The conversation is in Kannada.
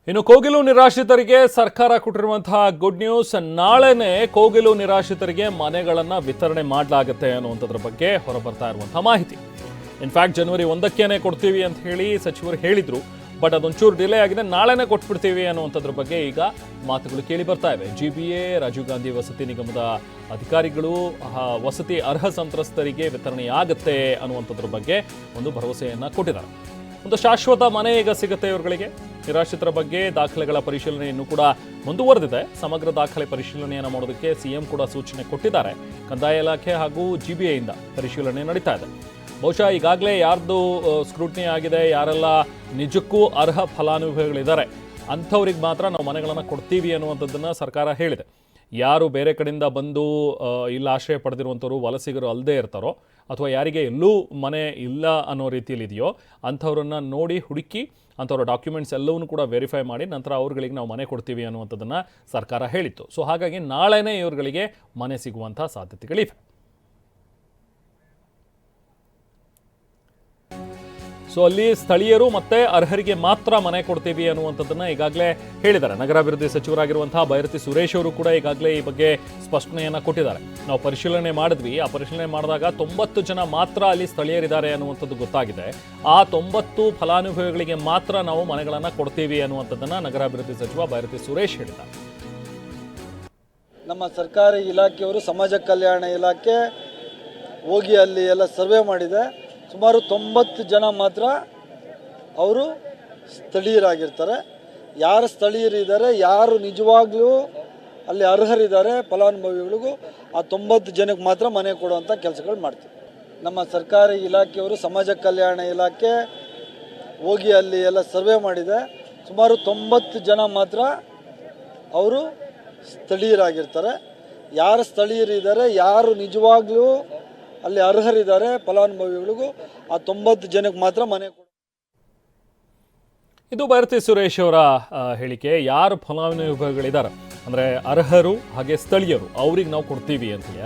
ಇನ್ನು ಕೋಗಿಲು ನಿರಾಶ್ರಿತರಿಗೆ ಸರ್ಕಾರ ಕೊಟ್ಟಿರುವಂತಹ ಗುಡ್ ನ್ಯೂಸ್. ನಾಳೆನೇ ಕೋಗಿಲು ನಿರಾಶ್ರಿತರಿಗೆ ಮನೆಗಳನ್ನು ವಿತರಣೆ ಮಾಡಲಾಗುತ್ತೆ ಅನ್ನುವಂಥದ್ರ ಬಗ್ಗೆ ಹೊರಬರ್ತಾ ಇರುವಂತಹ ಮಾಹಿತಿ. ಇನ್ಫ್ಯಾಕ್ಟ್ ಜನವರಿ 1ಕ್ಕೇನೆ ಕೊಡ್ತೀವಿ ಅಂತ ಹೇಳಿ ಸಚಿವರು ಹೇಳಿದ್ರು. ಬಟ್ ಅದೊಂಚೂರು ಡಿಲೇ ಆಗಿದೆ, ನಾಳೆನೇ ಕೊಟ್ಬಿಡ್ತೀವಿ ಅನ್ನುವಂಥದ್ರ ಬಗ್ಗೆ ಈಗ ಮಾತುಗಳು ಕೇಳಿ ಬರ್ತಾ ಇವೆ. GBA ರಾಜೀವ್ ಗಾಂಧಿ ವಸತಿ ನಿಗಮದ ಅಧಿಕಾರಿಗಳು ವಸತಿ ಅರ್ಹ ಸಂತ್ರಸ್ತರಿಗೆ ವಿತರಣೆಯಾಗುತ್ತೆ ಅನ್ನುವಂಥದ್ರ ಬಗ್ಗೆ ಒಂದು ಭರವಸೆಯನ್ನು ಕೊಟ್ಟಿದ್ದಾರೆ. ಒಂದು ಶಾಶ್ವತ ಮನೆ ಈಗ ಸಿಗುತ್ತೆ ಇವರುಗಳಿಗೆ. ನಿರಾಶ್ರಿತರ ಬಗ್ಗೆ ದಾಖಲೆಗಳ ಪರಿಶೀಲನೆ ಇನ್ನೂ ಕೂಡ ಮುಂದುವರೆದಿದೆ. ಸಮಗ್ರ ದಾಖಲೆ ಪರಿಶೀಲನೆಯನ್ನು ಮಾಡೋದಕ್ಕೆ CM ಕೂಡ ಸೂಚನೆ ಕೊಟ್ಟಿದ್ದಾರೆ. ಕಂದಾಯ ಇಲಾಖೆ ಹಾಗೂ GBA ಇಂದ ಪರಿಶೀಲನೆ ನಡೀತಾ ಇದೆ. ಬಹುಶಃ ಈಗಾಗಲೇ ಯಾರ್ದು ಸ್ಕ್ರೂಟ್ನಿ ಆಗಿದೆ, ಯಾರೆಲ್ಲ ನಿಜಕ್ಕೂ ಅರ್ಹ ಫಲಾನುಭವಿಗಳಿದ್ದಾರೆ ಅಂಥವ್ರಿಗೆ ಮಾತ್ರ ನಾವು ಮನೆಗಳನ್ನು ಕೊಡ್ತೀವಿ ಅನ್ನುವಂಥದ್ದನ್ನು ಸರ್ಕಾರ ಹೇಳಿದೆ. ಯಾರು ಬೇರೆ ಕಡೆಯಿಂದ ಬಂದು ಇಲ್ಲಿ ಆಶ್ರಯ ಪಡೆದಿರುವಂಥವ್ರು ವಲಸಿಗರು ಅಲ್ಲದೆ ಇರ್ತಾರೋ ಅಥವಾ ಯಾರಿಗೆ ಎಲ್ಲೂ ಮನೆ ಇಲ್ಲ ಅನ್ನೋ ರೀತಿಯಲ್ಲಿ ಇದೆಯೋ ಅಂಥವ್ರನ್ನ ನೋಡಿ ಹುಡುಕಿ ಅಂಥವ್ರ ಡಾಕ್ಯುಮೆಂಟ್ಸ್ ಎಲ್ಲವನ್ನೂ ಕೂಡ ವೆರಿಫೈ ಮಾಡಿ ನಂತರ ಅವ್ರುಗಳಿಗೆ ನಾವು ಮನೆ ಕೊಡ್ತೀವಿ ಅನ್ನುವಂಥದ್ದನ್ನು ಸರ್ಕಾರ ಹೇಳಿತ್ತು. ಸೊ ಹಾಗಾಗಿ ನಾಳೆನೇ ಇವ್ರುಗಳಿಗೆ ಮನೆ ಸಿಗುವಂಥ ಸಾಧ್ಯತೆಗಳಿವೆ. ಸೊ ಅಲ್ಲಿ ಸ್ಥಳೀಯರು ಮತ್ತು ಅರ್ಹರಿಗೆ ಮಾತ್ರ ಮನೆ ಕೊಡ್ತೀವಿ ಅನ್ನುವಂಥದ್ದನ್ನು ಈಗಾಗಲೇ ಹೇಳಿದ್ದಾರೆ. ನಗರಾಭಿವೃದ್ಧಿ ಸಚಿವರಾಗಿರುವಂತಹ ಬೈರತಿ ಸುರೇಶ್ ಅವರು ಕೂಡ ಈಗಾಗಲೇ ಈ ಬಗ್ಗೆ ಸ್ಪಷ್ಟನೆಯನ್ನು ಕೊಟ್ಟಿದ್ದಾರೆ. ನಾವು ಪರಿಶೀಲನೆ ಮಾಡಿದ್ವಿ, ಆ ಪರಿಶೀಲನೆ ಮಾಡಿದಾಗ 90 ಜನ ಮಾತ್ರ ಅಲ್ಲಿ ಸ್ಥಳೀಯರಿದ್ದಾರೆ ಅನ್ನುವಂಥದ್ದು ಗೊತ್ತಾಗಿದೆ. ಆ 90 ಫಲಾನುಭವಿಗಳಿಗೆ ಮಾತ್ರ ನಾವು ಮನೆಗಳನ್ನು ಕೊಡ್ತೀವಿ ಅನ್ನುವಂಥದ್ದನ್ನು ನಗರಾಭಿವೃದ್ಧಿ ಸಚಿವ ಬೈರತಿ ಸುರೇಶ್ ಹೇಳಿದ್ದಾರೆ. ನಮ್ಮ ಸರ್ಕಾರಿ ಇಲಾಖೆಯವರು ಸಮಾಜ ಕಲ್ಯಾಣ ಇಲಾಖೆ ಹೋಗಿ ಅಲ್ಲಿ ಎಲ್ಲ ಸರ್ವೆ ಮಾಡಿದೆ. ಸುಮಾರು 90 ಜನ ಮಾತ್ರ ಅವರು ಸ್ಥಳೀಯರಾಗಿರ್ತಾರೆ. ಯಾರು ಸ್ಥಳೀಯರಿದ್ದಾರೆ, ಯಾರು ನಿಜವಾಗ್ಲೂ ಅಲ್ಲಿ ಅರ್ಹರಿದ್ದಾರೆ ಫಲಾನುಭವಿಗಳಿಗೂ, ಆ 90 ಜನಕ್ಕೆ ಮಾತ್ರ ಮನೆ ಕೊಡುವಂಥ ಕೆಲಸಗಳು ಮಾಡ್ತೀವಿ. ನಮ್ಮ ಸರ್ಕಾರಿ ಇಲಾಖೆಯವರು ಸಮಾಜ ಕಲ್ಯಾಣ ಇಲಾಖೆ ಹೋಗಿ ಅಲ್ಲಿ ಎಲ್ಲ ಸರ್ವೆ ಮಾಡಿದೆ. ಸುಮಾರು 90 ಜನ ಮಾತ್ರ ಅವರು ಸ್ಥಳೀಯರಾಗಿರ್ತಾರೆ. ಯಾರು ಸ್ಥಳೀಯರಿದ್ದಾರೆ, ಯಾರು ನಿಜವಾಗ್ಲೂ ಅಲ್ಲಿ ಅರ್ಹರಿದ್ದಾರೆ ಫಲಾನುಭವಿಗಳಿಗೂ, ಆ 90 ಜನಕ್ಕೆ ಮಾತ್ರ ಮನೆ ಕೊಡ. ಇದು ಬೈರತಿ ಸುರೇಶ್ ಅವರ ಹೇಳಿಕೆ. ಯಾರು ಫಲಾನುಭವಿಗಳಿದ್ದಾರೆ ಅಂದರೆ ಅರ್ಹರು ಹಾಗೆ ಸ್ಥಳೀಯರು ಅವ್ರಿಗೆ ನಾವು ಕೊಡ್ತೀವಿ ಅಂತೇಳಿ.